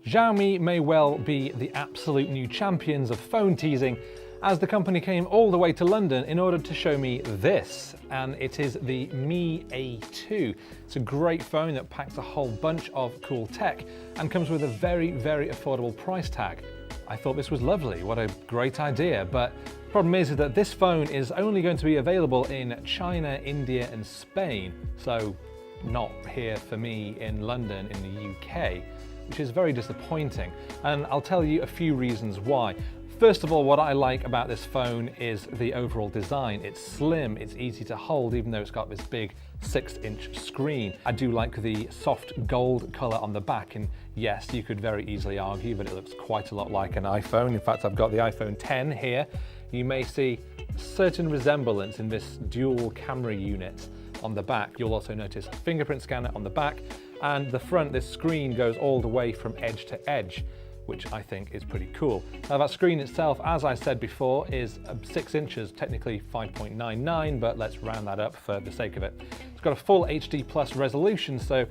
Xiaomi may well be the absolute new champions of phone teasing, as the company came all the way to London in order to show me this, and it is the Mi A2. It's a great phone that packs a whole bunch of cool tech and comes with a very, very affordable price tag. I thought this was lovely, what a great idea, but the problem is that this phone is only going to be available in China, India and Spain, so not here for me in London in the UK, which is very disappointing, and I'll tell you a few reasons why. First of all, what I like about this phone is the overall design. It's slim, it's easy to hold, even though it's got this big 6-inch screen. I do like the soft gold color on the back, and yes, you could very easily argue that it looks quite a lot like an iPhone. In fact, I've got the iPhone X here. You may see a certain resemblance in this dual camera unit on the back. You'll also notice a fingerprint scanner on the back, and the front, this screen goes all the way from edge to edge, which I think is pretty cool. Now that screen itself, as I said before, is 6 inches, technically 5.99, but let's round that up for the sake of it. It's got a full HD plus resolution, so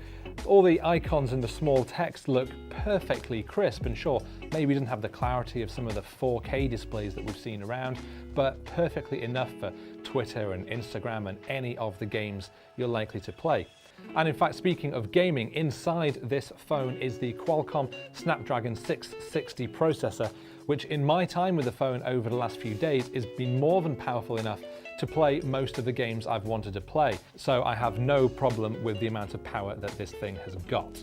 all the icons and the small text look perfectly crisp, and sure, maybe it doesn't have the clarity of some of the 4K displays that we've seen around, but perfectly enough for Twitter and Instagram and any of the games you're likely to play. And in fact, speaking of gaming, inside this phone is the Qualcomm Snapdragon 660 processor, which in my time with the phone over the last few days has been more than powerful enough to play most of the games I've wanted to play. So I have no problem with the amount of power that this thing has got.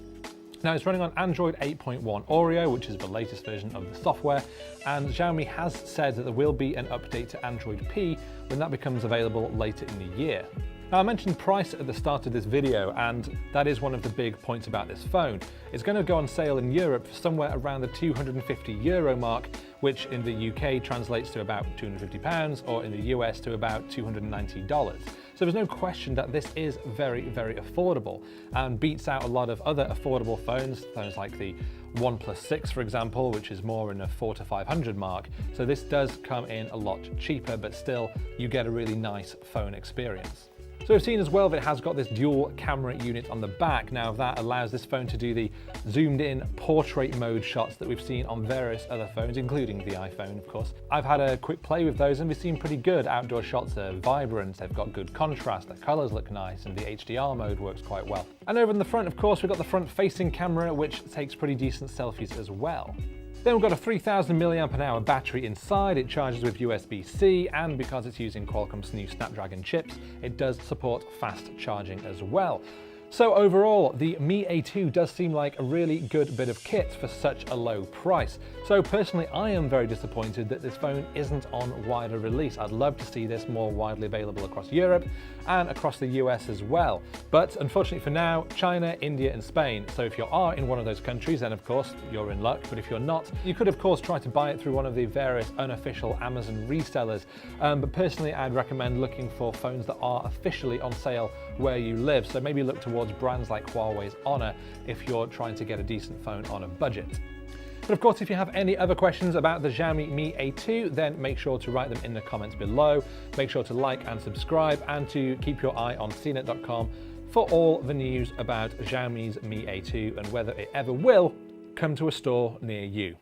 Now, it's running on Android 8.1 Oreo, which is the latest version of the software, and Xiaomi has said that there will be an update to Android P when that becomes available later in the year. Now, I mentioned price at the start of this video, and that is one of the big points about this phone. It's going to go on sale in Europe for somewhere around the €250 mark, which in the UK translates to about £250, or in the US to about $290. So there's no question that this is very, very affordable and beats out a lot of other affordable phones like the OnePlus 6, for example, which is more in the $400 to $500 mark. So this does come in a lot cheaper, but still you get a really nice phone experience. So we've seen as well that it has got this dual camera unit on the back. Now that allows this phone to do the zoomed in portrait mode shots that we've seen on various other phones, including the iPhone, of course. I've had a quick play with those and they seem pretty good. Outdoor shots are vibrant, they've got good contrast, the colors look nice, and the HDR mode works quite well. And over in the front, of course, we've got the front facing camera, which takes pretty decent selfies as well. Then we've got a 3000 mAh battery inside. It charges with USB-C, and because it's using Qualcomm's new Snapdragon chips, it does support fast charging as well. So overall, the Mi A2 does seem like a really good bit of kit for such a low price. So personally, I am very disappointed that this phone isn't on wider release. I'd love to see this more widely available across Europe and across the US as well. But unfortunately for now, China, India and Spain. So if you are in one of those countries, then of course you're in luck. But if you're not, you could of course try to buy it through one of the various unofficial Amazon resellers. But personally, I'd recommend looking for phones that are officially on sale where you live. So maybe look towards brands like Huawei's Honor if you're trying to get a decent phone on a budget. But of course, if you have any other questions about the Xiaomi Mi A2, then make sure to write them in the comments below. Make sure to like and subscribe, and to keep your eye on cnet.com for all the news about Xiaomi's Mi A2 and whether it ever will come to a store near you.